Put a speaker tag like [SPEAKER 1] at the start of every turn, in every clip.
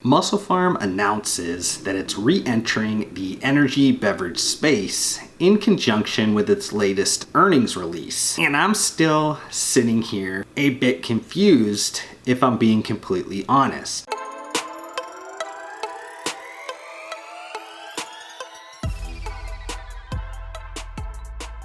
[SPEAKER 1] MusclePharm announces that it's re-entering the energy beverage space in conjunction with its latest earnings release. And I'm still sitting here a bit confused, if I'm being completely honest.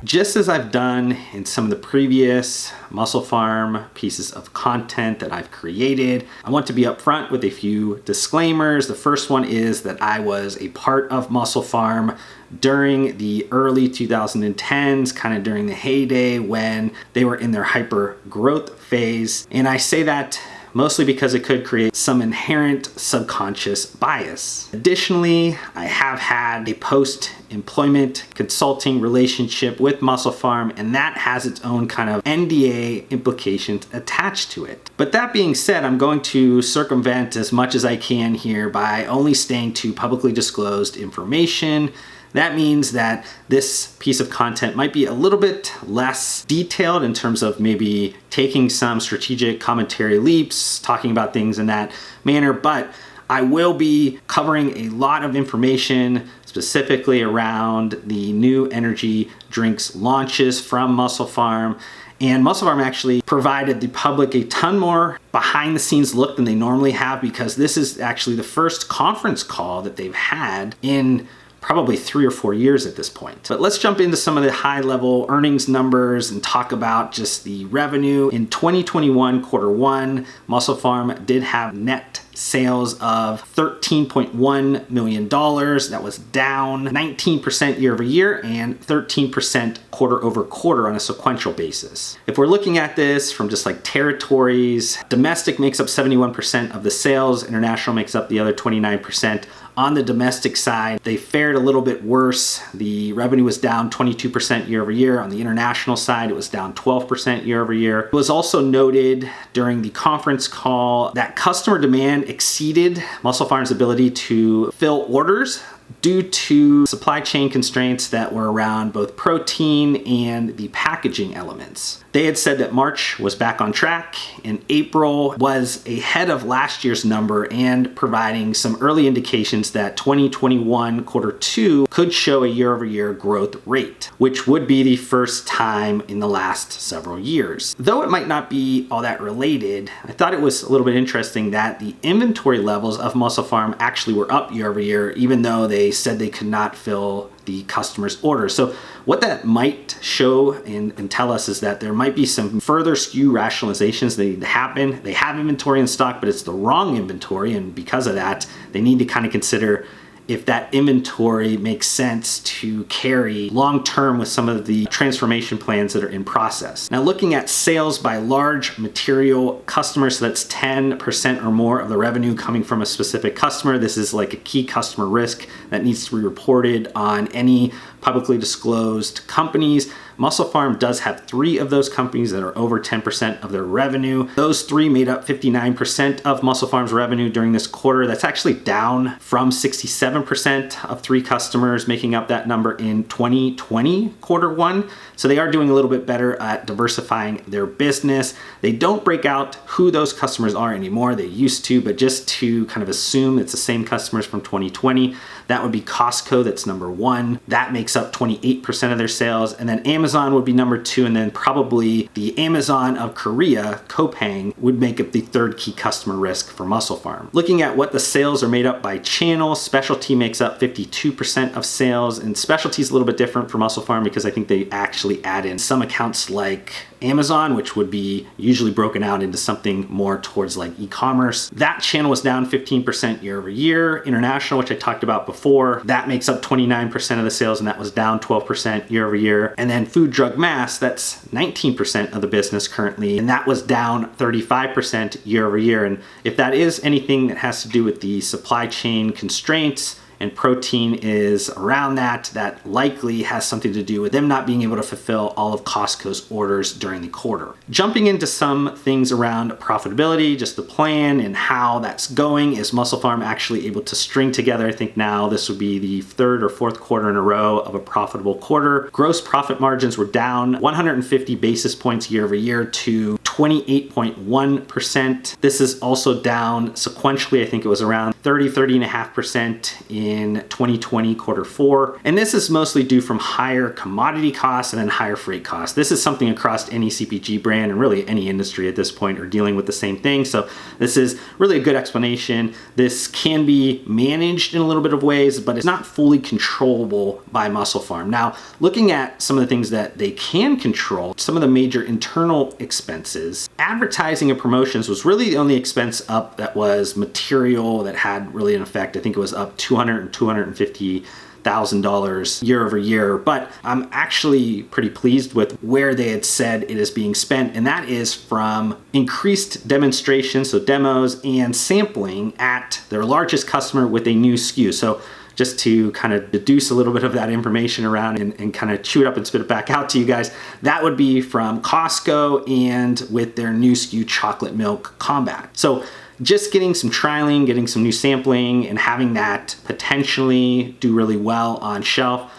[SPEAKER 1] Just as I've done in some of the previous MusclePharm pieces of content that I've created, I want to be upfront with a few disclaimers. The first one is that I was a part of MusclePharm during the early 2010s, kind of during the heyday when they were in their hyper growth phase. And I say that mostly because it could create some inherent subconscious bias. Additionally, I have had a post-employment consulting relationship with MusclePharm, and that has its own kind of NDA implications attached to it. But that being said, I'm going to circumvent as much as I can here by only staying to publicly disclosed information. That means that this piece of content might be a little bit less detailed in terms of maybe taking some strategic commentary leaps, talking about things in that manner, but I will be covering a lot of information specifically around the new energy drinks launches from MusclePharm. And MusclePharm actually provided the public a ton more behind the scenes look than they normally have, because this is actually the first conference call that they've had in probably 3 or 4 years at this point. But let's jump into some of the high level earnings numbers and talk about just the revenue. In 2021 quarter one, MusclePharm did have net sales of $13.1 million. That was down 19% year over year and 13% quarter over quarter on a sequential basis. If we're looking at this from just like territories, domestic makes up 71% of the sales, international makes up the other 29%. On the domestic side, they fared a little bit worse. The revenue was down 22% year over year. On the international side, it was down 12% year over year. It was also noted during the conference call that customer demand exceeded MusclePharm's ability to fill orders due to supply chain constraints that were around both protein and the packaging elements. They had said that March was back on track and April was ahead of last year's number, and providing some early indications that 2021 quarter two could show a year-over-year growth rate, which would be the first time in the last several years. Though it might not be all that related, I thought it was a little bit interesting that the inventory levels of MusclePharm actually were up year over year, even though they said they could not fill the customer's orders. So what that might show and tell us is that there might be some further SKU rationalizations that need to happen. They have inventory in stock, but it's the wrong inventory, and because of that, they need to kind of consider if that inventory makes sense to carry long-term with some of the transformation plans that are in process. Now, looking at sales by large material customers, so that's 10% or more of the revenue coming from a specific customer. This is like a key customer risk that needs to be reported on any publicly disclosed companies. MusclePharm does have 3 of those companies that are over 10% of their revenue. Those 3 made up 59% of MusclePharm's revenue during this quarter. That's actually down from 67% of 3 customers making up that number in 2020 quarter one. So they are doing a little bit better at diversifying their business. They don't break out who those customers are anymore. They used to, but just to kind of assume it's the same customers from 2020, that would be Costco, that's number 1. That makes up 28% of their sales. And then Amazon would be number 2. And then probably the Amazon of Korea, Coupang, would make up the 3rd key customer risk for MusclePharm. Looking at what the sales are made up by channel, specialty makes up 52% of sales. And specialty is a little bit different for MusclePharm because I think they actually add in some accounts like Amazon, which would be usually broken out into something more towards like e-commerce. That channel was down 15% year over year. International, which I talked about before, that makes up 29% of the sales, and that was down 12% year over year. And then food, drug, mass, that's 19% of the business currently, and that was down 35% year over year. And if that is anything that has to do with the supply chain constraints, and protein is around that, that likely has something to do with them not being able to fulfill all of Costco's orders during the quarter. Jumping into some things around profitability, just the plan and how that's going. Is MusclePharm actually able to string together, I think now this would be the 3rd or 4th quarter in a row of a profitable quarter. Gross profit margins were down 150 basis points year over year to 28.1%. This is also down sequentially. I think it was around 30.5% in 2020 Q4. And this is mostly due from higher commodity costs and then higher freight costs. This is something across any CPG brand and really any industry at this point are dealing with the same thing. So this is really a good explanation. This can be managed in a little bit of ways, but it's not fully controllable by MusclePharm. Now, looking at some of the things that they can control, some of the major internal expenses, advertising and promotions was really the only expense up that was material that had really an effect. I think it was up $200,000 and $250,000 year over year, but I'm actually pretty pleased with where they had said it is being spent, and that is from increased demonstrations, so demos and sampling at their largest customer with a new SKU. So just to kind of deduce a little bit of that information around and kind of chew it up and spit it back out to you guys, that would be from Costco and with their new SKU chocolate milk combat. So just getting some trialing, getting some new sampling, and having that potentially do really well on shelf,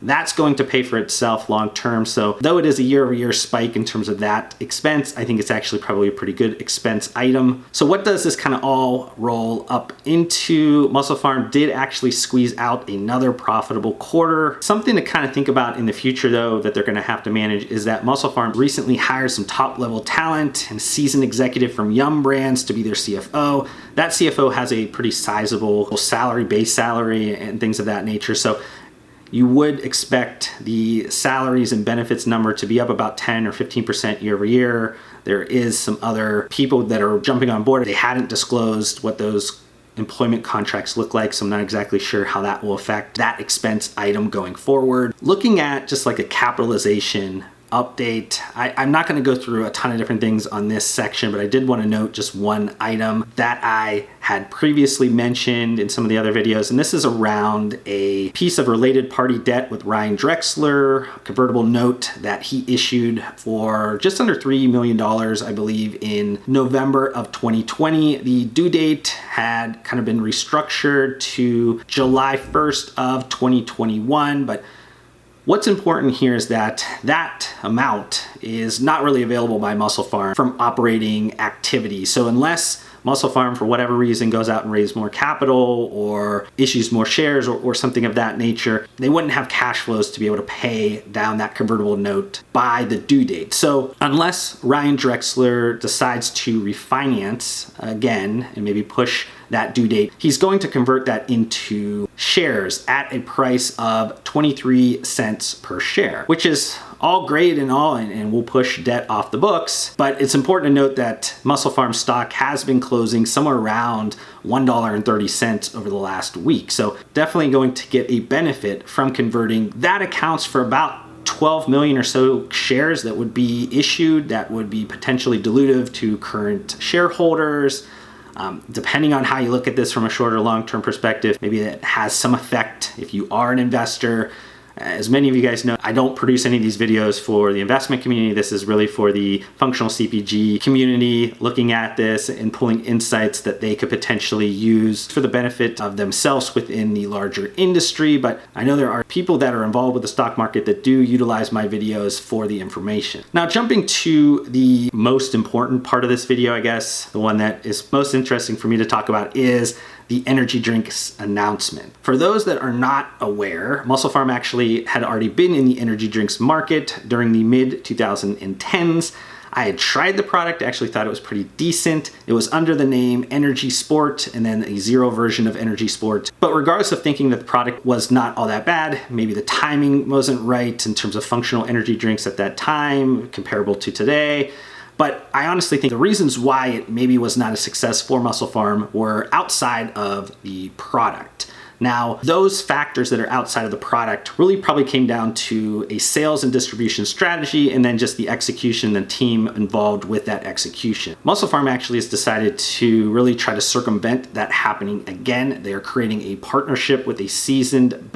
[SPEAKER 1] that's going to pay for itself long term. So though it is a year-over-year spike in terms of that expense, I think it's actually probably a pretty good expense item. So what does this kind of all roll up into? MusclePharm did actually squeeze out another profitable quarter. Something to kind of think about in the future though that they're going to have to manage is that MusclePharm recently hired some top-level talent and seasoned executive from Yum Brands to be their CFO. That CFO has a pretty sizable salary, base salary, and things of that nature. So you would expect the salaries and benefits number to be up about 10 or 15% year over year. There is some other people that are jumping on board. They hadn't disclosed what those employment contracts look like, so I'm not exactly sure how that will affect that expense item going forward. Looking at just like a capitalization update, I'm not going to go through a ton of different things on this section, but I did want to note just one item that I had previously mentioned in some of the other videos, and this is around a piece of related party debt with Ryan Drexler, a convertible note that he issued for just under $3 million, I believe, in November of 2020. The due date had kind of been restructured to July 1st of 2021, but what's important here is that that amount is not really available by MusclePharm from operating activity. So unless MusclePharm, for whatever reason, goes out and raises more capital or issues more shares or something of that nature, they wouldn't have cash flows to be able to pay down that convertible note by the due date. So unless Ryan Drexler decides to refinance again and maybe push that due date, he's going to convert that into shares at a price of 23 cents per share, which is all great and all, and we'll push debt off the books. But it's important to note that MusclePharm stock has been closing somewhere around $1.30 over the last week. So definitely going to get a benefit from converting. That accounts for about 12 million or so shares that would be issued, that would be potentially dilutive to current shareholders. Depending on how you look at this from a short or long-term perspective, maybe it has some effect if you are an investor. As many of you guys know, I don't produce any of these videos for the investment community. This is really for the functional CPG community, looking at this and pulling insights that they could potentially use for the benefit of themselves within the larger industry. But I know there are people that are involved with the stock market that do utilize my videos for the information. Now, jumping to the most important part of this video, I guess, the one that is most interesting for me to talk about is the energy drinks announcement. For those that are not aware, MusclePharm actually had already been in the energy drinks market during the mid 2010s. I had tried the product, actually thought it was pretty decent. It was under the name Energy Sport and then a zero version of Energy Sport. But regardless of thinking that the product was not all that bad, maybe the timing wasn't right in terms of functional energy drinks at that time, comparable to today. But I honestly think the reasons why it maybe was not a success for MusclePharm were outside of the product. Now, those factors that are outside of the product really probably came down to a sales and distribution strategy and then just the execution, the team involved with that execution. MusclePharm actually has decided to really try to circumvent that happening again. They are creating a partnership with a seasoned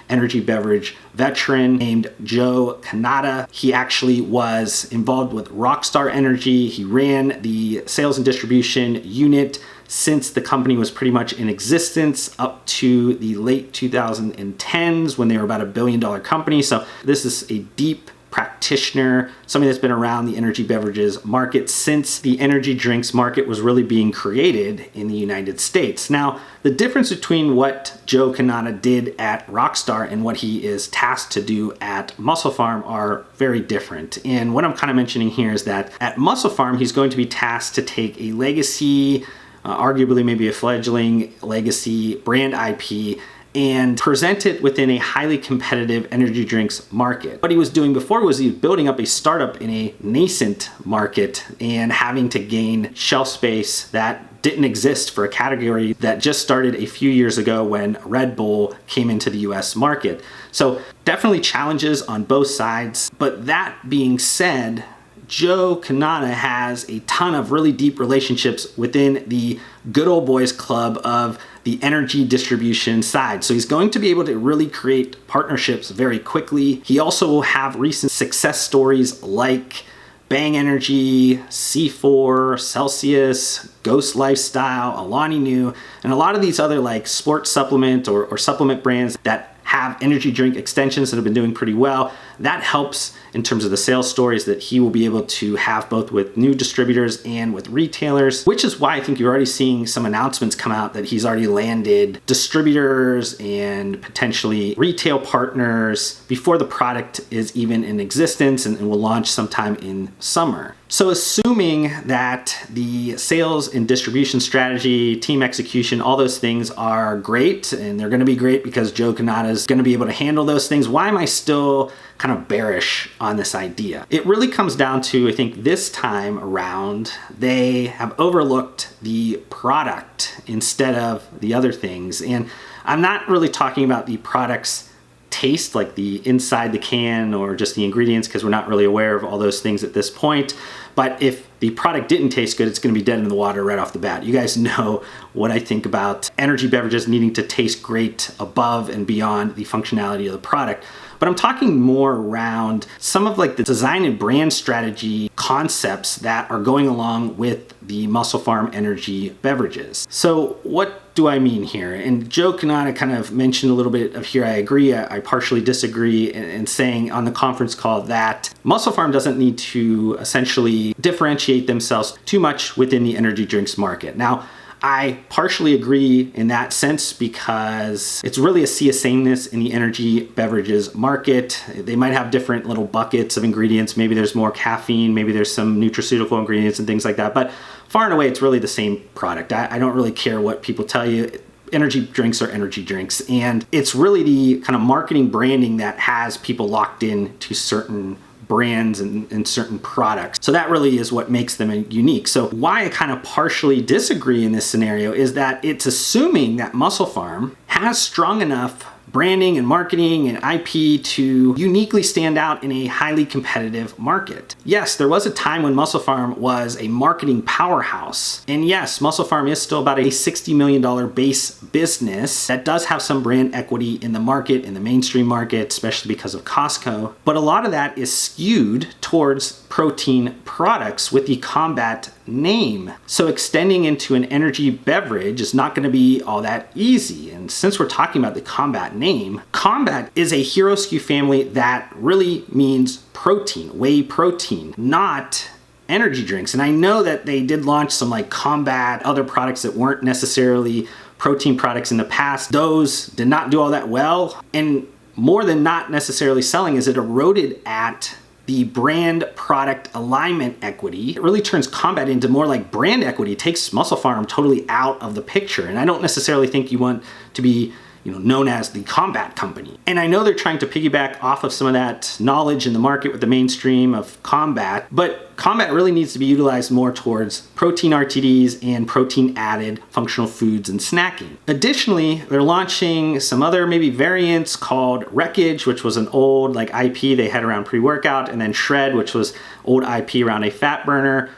[SPEAKER 1] energy beverage veteran named Joe Canada. He actually was involved with Rockstar Energy. He ran the sales and distribution unit since the company was pretty much in existence up to the late 2010s when they were about $1 billion company. So this is a deep practitioner, somebody that's been around the energy beverages market since the energy drinks market was really being created in the United States. Now, the difference between what Joe Canada did at Rockstar and what he is tasked to do at MusclePharm are very different. And what I'm kind of mentioning here is that at MusclePharm, he's going to be tasked to take a legacy, arguably maybe a fledgling legacy brand IP, and present it within a highly competitive energy drinks market. What he was doing before was he was building up a startup in a nascent market and having to gain shelf space that didn't exist for a category that just started a few years ago when Red Bull came into the US market. So definitely challenges on both sides. But that being said, Joe Canada has a ton of really deep relationships within the good old boys club of the energy distribution side. So he's going to be able to really create partnerships very quickly. He also will have recent success stories like Bang Energy, C4, Celsius, Ghost Lifestyle, Alani Nu, and a lot of these other like sports supplement or supplement brands that have energy drink extensions that have been doing pretty well. That helps in terms of the sales stories that he will be able to have both with new distributors and with retailers, which is why I think you're already seeing some announcements come out that he's already landed distributors and potentially retail partners before the product is even in existence and will launch sometime in summer. So assuming that the sales and distribution strategy, team execution, all those things are great, and they're gonna be great because Joe Canada is gonna be able to handle those things, why am I still kind of bearish on this idea? It really comes down to, I think this time around, they have overlooked the product instead of the other things. And I'm not really talking about the product's taste, like the inside the can or just the ingredients, because we're not really aware of all those things at this point. But if the product didn't taste good, it's going to be dead in the water right off the bat. You guys know what I think about energy beverages needing to taste great above and beyond the functionality of the product. But I'm talking more around some of like the design and brand strategy concepts that are going along with the MusclePharm energy beverages. So what do I mean here? And Joe Canada kind of mentioned a little bit of here, I agree, I partially disagree, in saying on the conference call that MusclePharm doesn't need to essentially differentiate themselves too much within the energy drinks market. Now, I partially agree in that sense because it's really a sea of sameness in the energy beverages market. They might have different little buckets of ingredients. Maybe there's more caffeine, maybe there's some nutraceutical ingredients and things like that. But far and away, it's really the same product. I don't really care what people tell you. Energy drinks are energy drinks. And it's really the kind of marketing branding that has people locked in to certain brands and certain products. So that really is what makes them unique. So why I kind of partially disagree in this scenario is that it's assuming that MusclePharm has strong enough branding and marketing and IP to uniquely stand out in a highly competitive market. Yes, there was a time when MusclePharm was a marketing powerhouse. And yes, MusclePharm is still about a $60 million base business that does have some brand equity in the market, in the mainstream market, especially because of Costco. But a lot of that is skewed towards protein products with the Combat name. So extending into an energy beverage is not going to be all that easy. And since we're talking about the Combat name, Combat is a hero SKU family that really means protein, whey protein, not energy drinks. And I know that they did launch some like Combat, other products that weren't necessarily protein products in the past. Those did not do all that well. And more than not necessarily selling is it eroded at the brand product alignment equity. It really turns Combat into more like brand equity. It takes MusclePharm totally out of the picture. And I don't necessarily think you want to be known as the Combat company. And I know they're trying to piggyback off of some of that knowledge in the market with the mainstream of Combat, but Combat really needs to be utilized more towards protein RTDs and protein added functional foods and snacking. Additionally, they're launching some other maybe variants called Wreckage, which was an old like IP they had around pre-workout, and then Shred, which was old IP around a fat burner.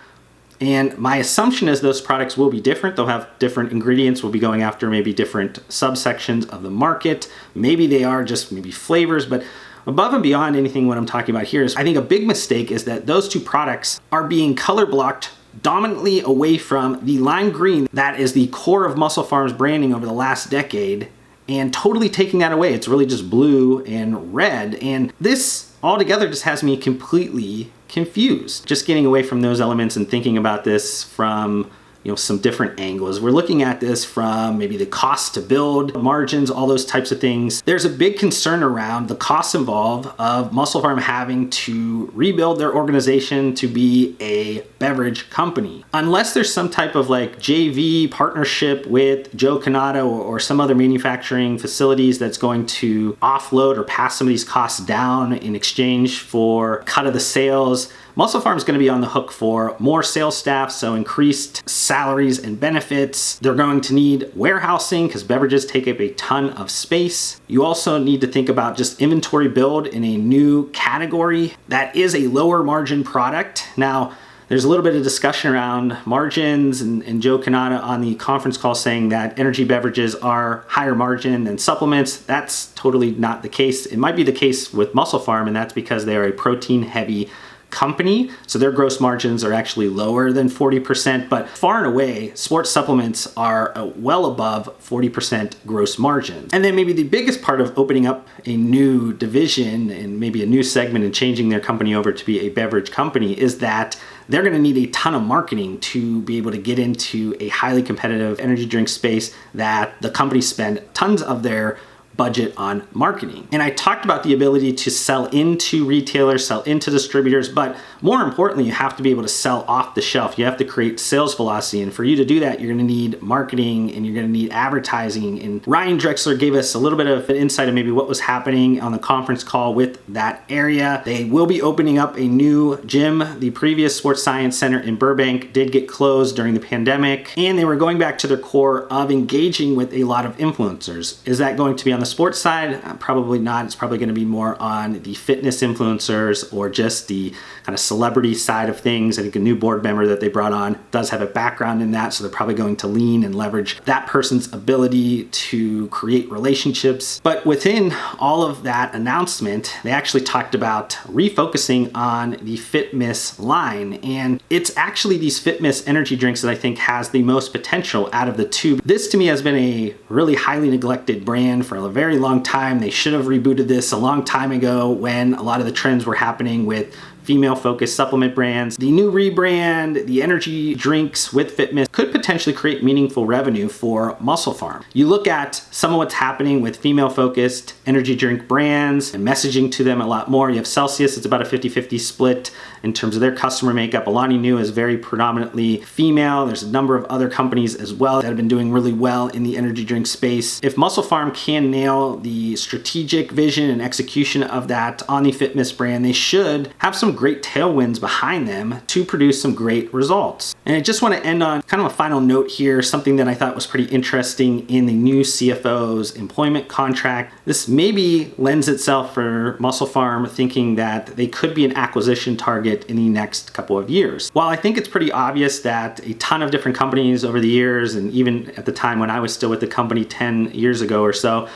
[SPEAKER 1] And my assumption is those products will be different. They'll have different ingredients. We'll be going after maybe different subsections of the market. Maybe they are just maybe flavors, but above and beyond anything what I'm talking about here is I think a big mistake is that those two products are being color blocked dominantly away from the lime green that is the core of MusclePharm's branding over the last decade, and totally taking that away. It's really just blue and red. And this altogether just has me completely confused. Just getting away from those elements and thinking about this from some different angles. We're looking at this from maybe the cost to build, margins, all those types of things. There's a big concern around the costs involved of MusclePharm having to rebuild their organization to be a beverage company. Unless there's some type of like JV partnership with Joe Canada or some other manufacturing facilities that's going to offload or pass some of these costs down in exchange for a cut of the sales, MusclePharm is going to be on the hook for more sales staff, so increased salaries and benefits. They're going to need warehousing because beverages take up a ton of space. You also need to think about just inventory build in a new category that is a lower margin product. Now, there's a little bit of discussion around margins and Joe Canada on the conference call saying that energy beverages are higher margin than supplements. That's totally not the case. It might be the case with MusclePharm, and that's because they are a protein heavy company, so their gross margins are actually lower than 40%, but far and away, sports supplements are well above 40% gross margins. And then maybe the biggest part of opening up a new division and maybe a new segment and changing their company over to be a beverage company is that they're going to need a ton of marketing to be able to get into a highly competitive energy drink space that the companies spend tons of their budget on marketing. And I talked about the ability to sell into retailers, sell into distributors, but more importantly, you have to be able to sell off the shelf. You have to create sales velocity. And for you to do that, you're going to need marketing and you're going to need advertising. And Ryan Drexler gave us a little bit of an insight of maybe what was happening on the conference call with that area. They will be opening up a new gym. The previous Sports Science Center in Burbank did get closed during the pandemic, and they were going back to their core of engaging with a lot of influencers. Is that going to be on the sports side? Probably not. It's probably going to be more on the fitness influencers or just the kind of celebrity side of things. I think a new board member that they brought on does have a background in that, so they're probably going to lean and leverage that person's ability to create relationships. But within all of that announcement, they actually talked about refocusing on the fitmiss line, and it's actually these fitmiss energy drinks that I think has the most potential out of the two. This to me has been a really highly neglected brand for a very long time. They should have rebooted this a long time ago when a lot of the trends were happening with female-focused supplement brands. The new rebrand, the energy drinks with fitmiss could potentially create meaningful revenue for MusclePharm. You look at some of what's happening with female-focused energy drink brands and messaging to them a lot more. You have Celsius, it's about a 50-50 split in terms of their customer makeup. Alani Nu is very predominantly female. There's a number of other companies as well that have been doing really well in the energy drink space. If MusclePharm can nail the strategic vision and execution of that on the fitmiss brand, they should have some great tailwinds behind them to produce some great results. And I just want to end on kind of a final note here, something that I thought was pretty interesting in the new CFO's employment contract. This maybe lends itself for MusclePharm thinking that they could be an acquisition target in the next couple of years. While I think it's pretty obvious that a ton of different companies over the years, and even at the time when I was still with the company 10 years ago or so,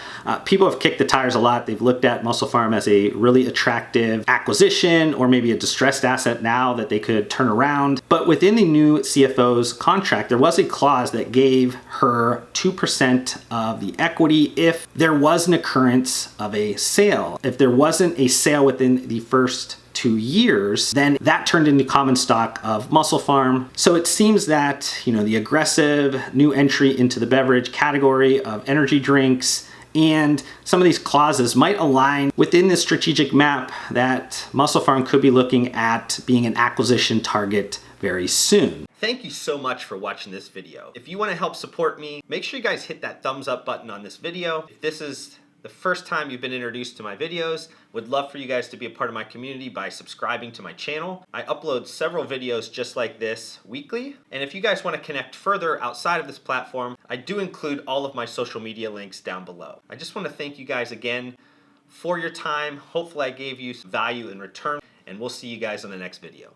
[SPEAKER 1] people have kicked the tires a lot. They've looked at MusclePharm as a really attractive acquisition or maybe a distressed asset now that they could turn around. But within the new CFO's contract, there was a clause that gave her 2% of the equity if there was an occurrence of a sale. If there wasn't a sale within the first 2 years, then that turned into common stock of MusclePharm. So it seems that, the aggressive new entry into the beverage category of energy drinks and some of these clauses might align within this strategic map that MusclePharm could be looking at being an acquisition target very soon. Thank you so much for watching this video. If you want to help support me, make sure you guys hit that thumbs up button on this video. If this is the first time you've been introduced to my videos, would love for you guys to be a part of my community by subscribing to my channel. I upload several videos just like this weekly. And if you guys want to connect further outside of this platform, I do include all of my social media links down below. I just want to thank you guys again for your time. Hopefully I gave you some value in return, and we'll see you guys on the next video.